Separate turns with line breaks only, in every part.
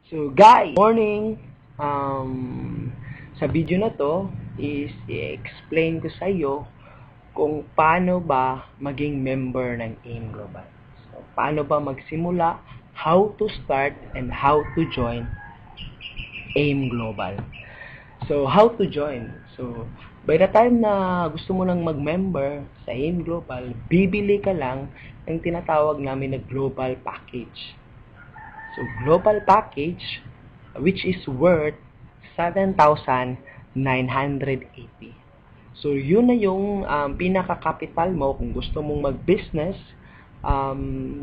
So guys, morning! Sa video na to is i-explain ko sa iyo kung paano ba maging member ng AIM Global. So, paano ba magsimula, how to start, and how to join AIM Global. So, how to join? So, by the time na gusto mo nang mag-member sa AIM Global, bibili ka lang ng tinatawag namin na Global Package. So, global package, which is worth 7,980. So, yun na yung pinaka-capital mo kung gusto mong mag-business.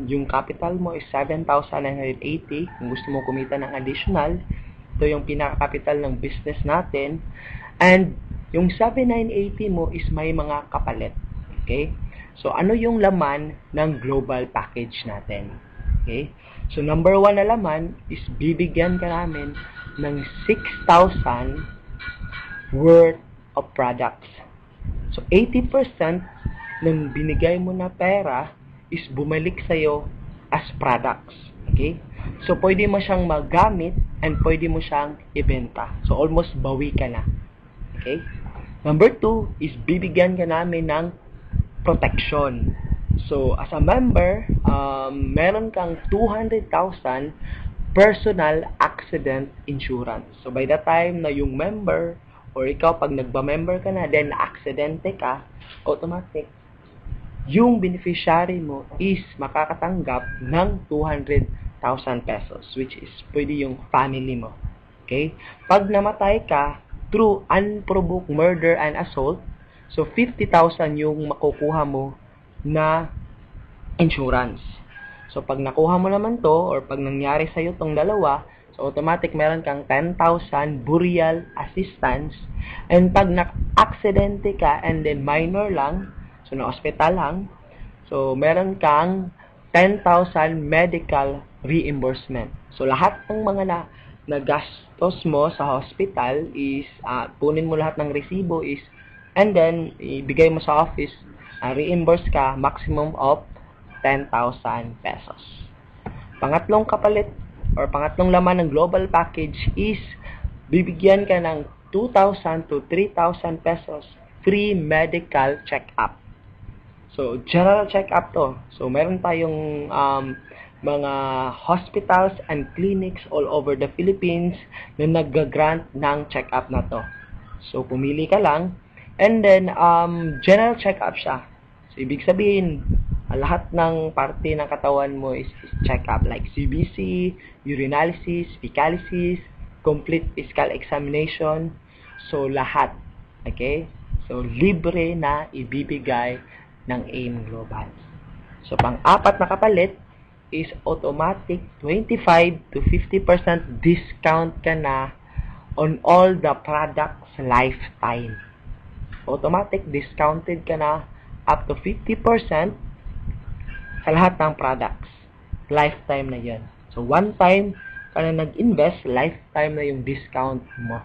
Yung capital mo is 7,980. Kung gusto mo kumita ng additional, ito yung pinaka-capital ng business natin. And yung 7,980 mo is may mga kapalit. Okay? So, ano yung laman ng global package natin? Okay? So, number 1 na laman is bibigyan ka namin ng 6,000 worth of products. So, 80% ng binigay mo na pera is bumalik sa'yo as products. Okay? So, pwede mo siyang magamit and pwede mo siyang ibenta. So, almost bawi ka na. Okay? Number 2 is bibigyan ka namin ng protection. So, as a member, meron kang 200,000 personal accident insurance. So, by the time na yung member or ikaw, pag nagba-member ka na, then aksidente ka, automatic, yung beneficiary mo is makakatanggap ng 200,000 pesos, which is pwede yung family mo. Okay? Pag namatay ka through unprovoked murder and assault, so 50,000 yung makukuha mo na insurance. So, pag nakuha mo naman to, or pag nangyari sa'yo tong dalawa, so automatic meron kang 10,000 burial assistance. And pag na-aksidente ka and then minor lang, so na-hospital lang, so meron kang 10,000 medical reimbursement. So, lahat ng mga nagastos mo sa hospital is, punin mo lahat ng resibo is, and then, ibigay mo sa office, reimburse ka maximum of 10,000 pesos. Pangatlong kapalit or pangatlong laman ng global package is bibigyan ka ng 2,000 to 3,000 pesos free medical check-up. So, general check-up to. So, meron tayong mga hospitals and clinics all over the Philippines na nag-grant ng check-up na to. So, pumili ka lang. And then, general check-up siya. So, ibig sabihin, lahat ng parte ng katawan mo is check-up. Like CBC, urinalysis, fecalysis, complete physical examination. So, lahat. Okay? So, libre na ibibigay ng AIM Global. So, pang-apat na kapalit is automatic 25 to 50% discount ka na on all the products lifetime. Automatic discounted ka na up to 50% sa lahat ng products. Lifetime na yan. So, one time ka na nag-invest, lifetime na yung discount mo.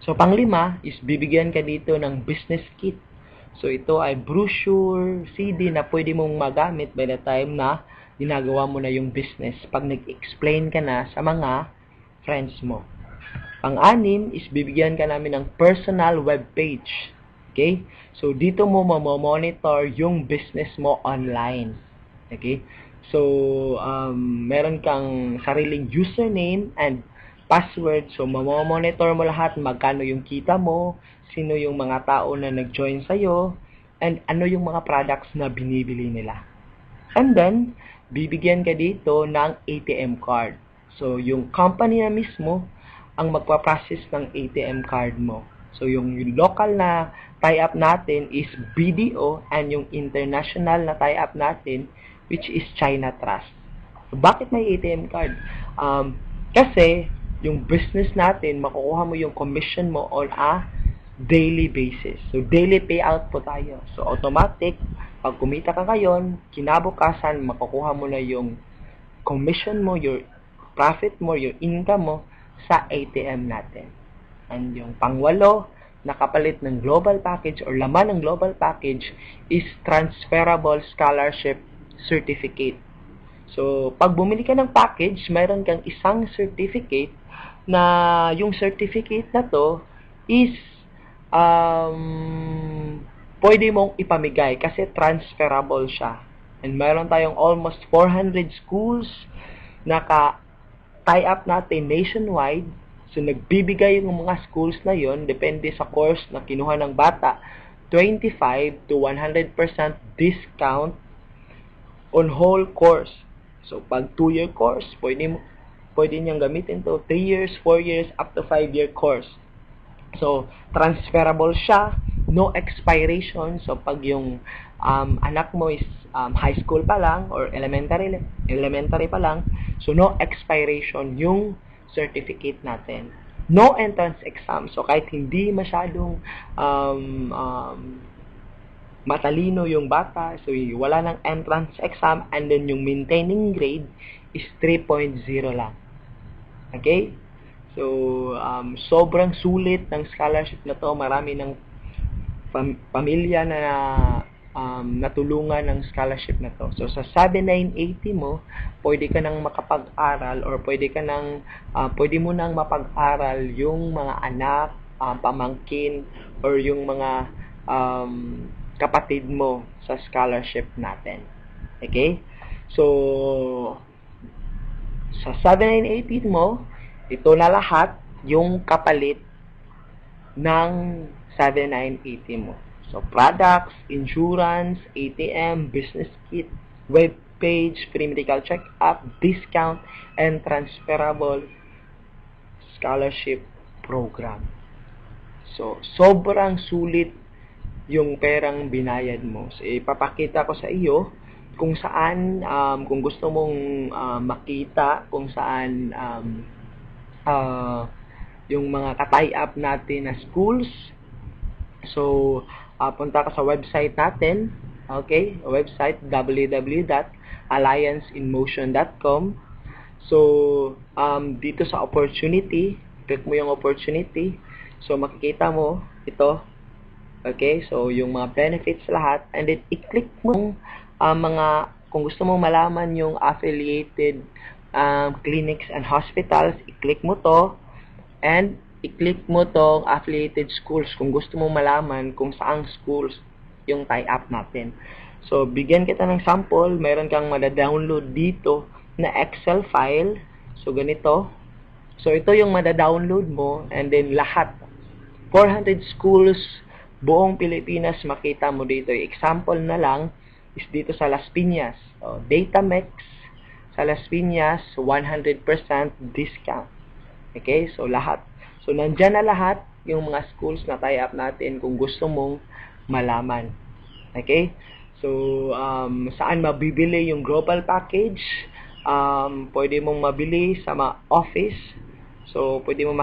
So, pang-5 is bibigyan ka dito ng business kit. So, ito ay brochure, CD na pwede mong magamit by the time na ginagawa mo na yung business pag nag-explain ka na sa mga friends mo. Pang-6 is bibigyan ka namin ng personal web page. Okay? So, dito mo mamonitor yung business mo online. Okay? So, meron kang sariling username and password. So, mamonitor mo lahat magkano yung kita mo, sino yung mga tao na nag-join sa'yo, and ano yung mga products na binibili nila. And then, bibigyan ka dito ng ATM card. So, yung company na mismo ang magpa-process ng ATM card mo. So, yung local na tie-up natin is BDO and yung international na tie-up natin which is China Trust. So, bakit may ATM card? Kasi, yung business natin, makukuha mo yung commission mo on a daily basis. So, daily payout po tayo. So, automatic, pag kumita ka ngayon, kinabukasan, makukuha mo na yung commission mo, your profit mo, your income mo, sa ATM natin. And yung pang-8 na kapalit ng global package or laman ng global package is transferable scholarship certificate. So, pag bumili ka ng package, mayroon kang isang certificate na yung certificate na to is pwede mong ipamigay kasi transferable siya. And mayroon tayong almost 400 schools na tie up natin nationwide. So, nagbibigay yung mga schools na yon depende sa course na kinuha ng bata, 25 to 100% discount on whole course. So, pag 2-year course, pwede niyang gamitin to 3 years, 4 years, up to 5-year course. So, transferable siya, no expiration. So, pag yung anak mo is high school pa lang or elementary pa lang, so no expiration yung certificate natin. No entrance exam. So, kahit hindi masyadong matalino yung bata, so wala ng entrance exam, and then yung maintaining grade is 3.0 lang. Okay? So, sobrang sulit ng scholarship na to. Marami ng pamilya na natulungan ng scholarship na to. So, sa 7980 mo, pwede ka nang makapag-aral or pwede mo nang mapag-aral yung mga anak, pamangkin, or yung mga kapatid mo sa scholarship natin. Okay? So, sa 7980 mo, ito na lahat yung kapalit ng 7980 mo. So, products, insurance, ATM, business kit, web page, free medical check-up, discount, and transferable scholarship program. So, sobrang sulit yung perang binayad mo. So, ipapakita ko sa iyo kung saan, kung gusto mong makita kung saan yung mga ka-tie up natin na schools. So, punta ka sa website natin. Okay? Website www.allianceinmotion.com. So, dito sa opportunity, click mo yung opportunity. So, makikita mo ito. Okay? So, yung mga benefits lahat. And then, i-click mo kung gusto mo malaman yung affiliated clinics and hospitals, i-click mo to. And, i-click mo tong affiliated schools kung gusto mo malaman kung saang schools yung tie-up natin. So, bigyan kita ng sample. Meron kang mada-download dito na Excel file. So, ganito. So, ito yung mada-download mo. And then, lahat. 400 schools, buong Pilipinas, makita mo dito. Yung example na lang is dito sa Las Piñas. So, Datamex sa Las Piñas, 100% discount. Okay? So, lahat. So, nandyan na lahat yung mga schools na tie-up natin kung gusto mong malaman. Okay? So, saan mabibili yung global package? Pwede mong mabili sa mga office. So, pwede mo